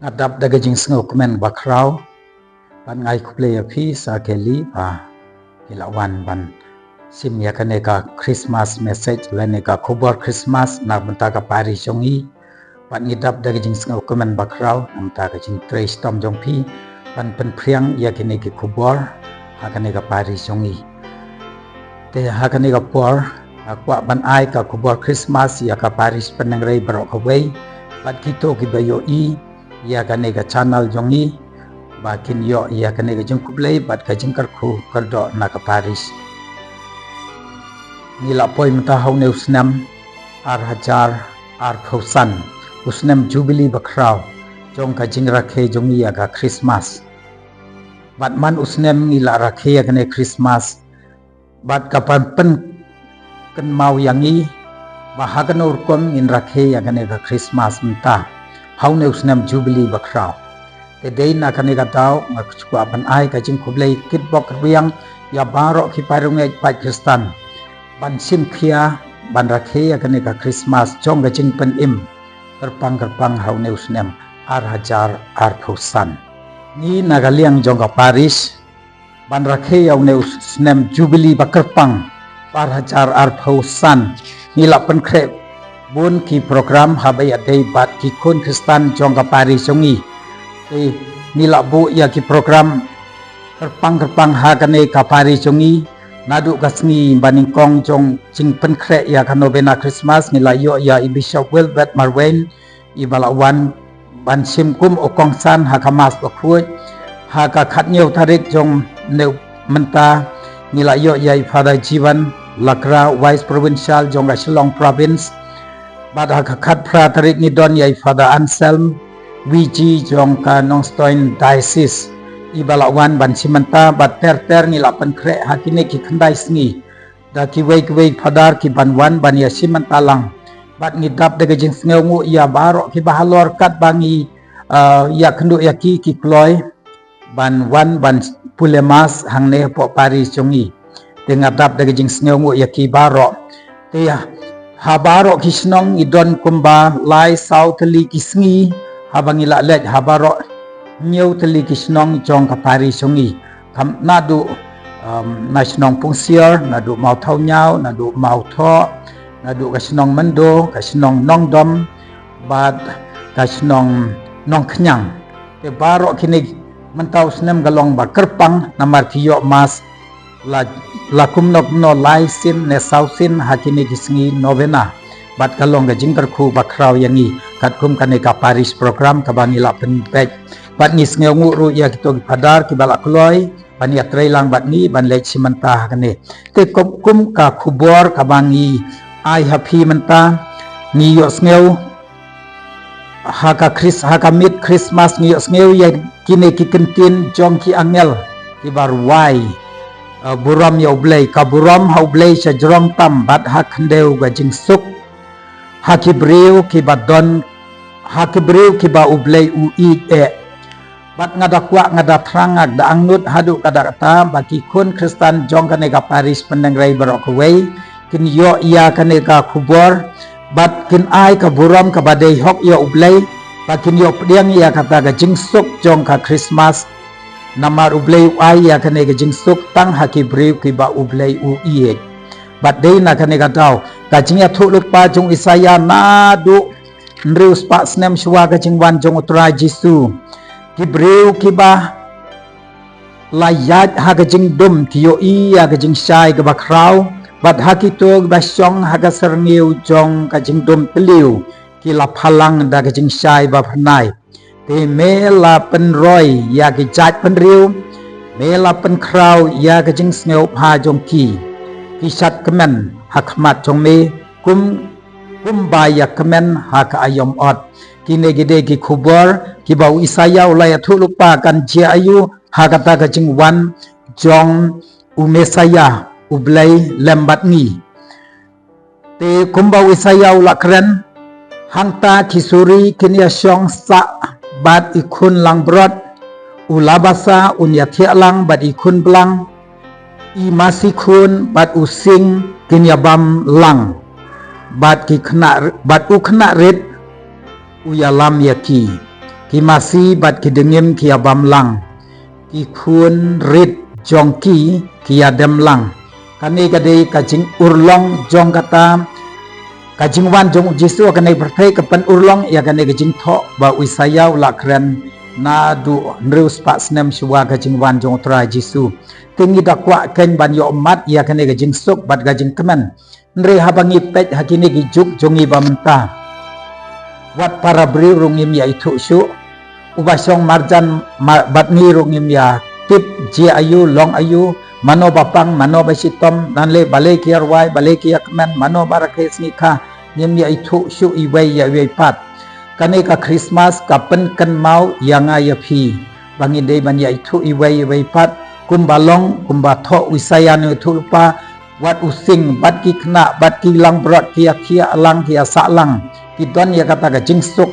ngadap daga jing sengau kemen bakrau ban ngai kuplay api sa keli ba ilawan ban sim ya kaneka Christmas message laneka khobor Christmas na benta ka pari jongi ban ngidap daga jing sengau kemen bakrau namta ka jing trace tom jongpi ban pen priang ya kaneka khobor ha kaneka pari jongi te ha kaneka por akwa ban ai ka khobor Christmas ya ka paris penangrei barok hawai bat kito ki bayo I ya kaneka channel jongi bakin yo ya kaneka jing kuplay bat ka jing karku kardo na ka paris nila poi mata haune usnam ar hajar ar thosan usnam jubilee bakrau jong ka jing rakhe jongi ya ka Christmas bat man usnam nila rakhe ya kane Christmas bat ka pen kan mau yangi bahagan urkom in rakhe ya kane ka Christmas mta haune usnam jubilee bakrau te dei na kane ka tau ngakchua ban ai ka jing kublai kit bok riang ya baro ki parunge pa Kristan ban sim khia ban rakhe ya kane ka Christmas jong ka jing pen im kerpang haune usnam ar hajar ar thosan ni nagaliang jong ka Paris ban rakhe ya haune usnam jubilee bakerpang par hajar ar thosan nila pen kre bun ki program habai adai bat ki kun Kristan jong ka Paris jongi te nila bu ya ki program kerpang ha kane ka Paris jongi nadu kasngi baning kong jong jing pen kre ya kanovena Christmas nila yo ya I Bishop Wilbert Marwen I balawan ban sim kum okong san ha kamas bakruj ha ka khat nyeu tarik jong neu menta nila yo ya I Father Jivan Lakra Vice Provincial jong ka Shillong Province bad ha khat pra tarik ni don ya I Father Anselm VG jong ka Nongstoin Diocese I balawan ban simanta bat ter ni lapan kre hakine ki khandai sngi da ki wei padar ki banwan ban ya simanta lang bat ngidap daga jing sngu ya baro ki bahalor kat bangi ya khndu ya ki kloy ban wan ban pulemas hangne po Paris jongi tengadap daga jing sngu ya ki baro te ya ha baro ki snong idon kumba lai south li ki sngi habang ila lej ha baro nhiều tali kisnong jong ka Paris jongi kam nadu nasionong pungsier nadu mau thau nyau nadu mau tho nadu kasnong mendo kasnong nongdom bat kasnong nong khnyang te baro kini mentau snem galong ba kerpang namar kiyo mas la kumnok no lai sin ne sausin hakini kisngi novena bat kalong ga jingkar khu bakrau yangi kat kum kane ka Paris program ka bangila pen pej bat ni sngew nguru ya kito padar ki balak kloy ban ya trailang bat ni ban lech simanta kane te kum ka khubor ka bangi ai happy menta ni yo sngew ha ka mid Christmas ni yo sngew ya kine ki kentin jong ki angel ki bar wai buram ya ublei ka buram ha ublei sa jrong tam bat ha khndew ga jing suk ha ki brew ki badon ha ki brew ki ba ublei u e bat ngada kwa ngada trangak da angnut hadu kada kata baki kun Kristan jong kaneka Paris penangrai barok wei kin yo ya kaneka khubor bat kin ai ka buram ka badai hok yo ublei bakin yo pdiang ya kata ga jingsuk jong ka Christmas namar ublei ai ya kaneka jingsuk tang haki brew ki ba ublei u ie bat dei na kaneka tau ka jingya thuluk pa jong Isaya nadu nrius pa snem shwa ka jingwan jong utra Jisu kibreu kiba layat haga jing dum tiyo I haga jing shai ga bakrau bat hakito ba syong haga serngeu jong ka jing dum teliu ki la phalang da ga jing shai ba phanai te me la pen roi ya ki jat pen riu me la pen krau ya ga jing sneu pha jong ki sat kemen hakmat jong me kum ba ya kemen ha ka ayom ot kine gede ki khubor ki bau Isaya ulai thu lupa kan je ayu ha kata ka jing wan jong umesaya ublai lembat ni te kumbau Isaya ula kren hangta kisuri kinia syong sa bat ikun lang brot ulabasa unya thialang bat ikun blang I masikun bat using kinia bam lang bat ki khna bat u khna red uyalam yaki ki masi bat ki dengim ki abam lang ki khun rit jong ki adem lang kani kadai kajing urlong jong kata kajing wan jong jisu kanai berthai kapan urlong ya kanai kajing tho ba wisaya la kren na du nrus pa snem shwa kajing wan jong tra jisu tingi dakwa ken ban yo mat ya kanai kajing suk bat kajing kemen nre habangi pet hakini gijuk jongi bamenta wat para bri rungim ya itu syu ubasong marjan batni rungim ya tip ji ayu long ayu mano bapang mano basitom nanle balai kiarwai balai kiakmen mano barakhe snikha nim ya itu syu iwai ya wei pat kane ka Christmas ka pen kan mau yanga ya phi bangin dei ban ya itu iwai pat kumbalong kumbatho wisayan itu lupa wat using bat ki kna bat ki lang brot kia alang kia salang kidon ya kata ka jingsuk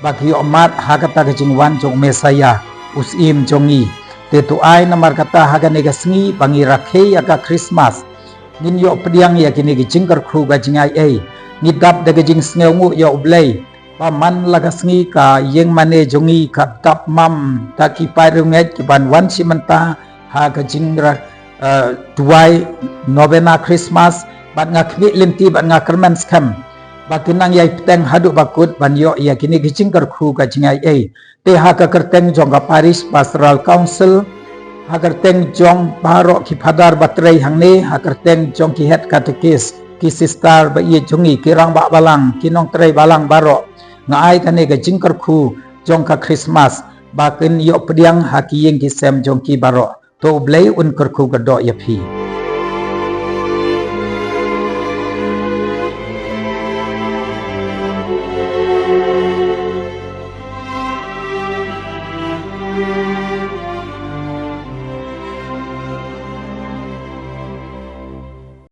bagi umat ha kata ka jingwan jong mesaya usim jongi tetu ai namar kata ha gane ga sngi bangi rakhe ya ka Christmas nin yo pediang ya kini gi jingkar khu ga jingai ei ngidap de ga jing sngeungu yo ublei paman laga sngi ka yeng mane jongi ka tap mam ta ki pai runget ki ban wan simenta ha ga jingra duai novena Christmas bat ngakmi linti bat ngakermen skam bakinang yai peteng hadu bakut banyo ya kini gicing kerku ka jingai ei te ha ka kerteng jong ka Paris Pastoral Council ha kerteng jong baro ki phadar batrei hangne ha kerteng jong ki head catechist ki sister ba ye jongi kirang ba balang kinong trei balang baro ngai kane ka jing kerku jong ka Christmas bakin yo pediang ha ki yeng ki sem jong ki baro to blei un kerku ka do ya phi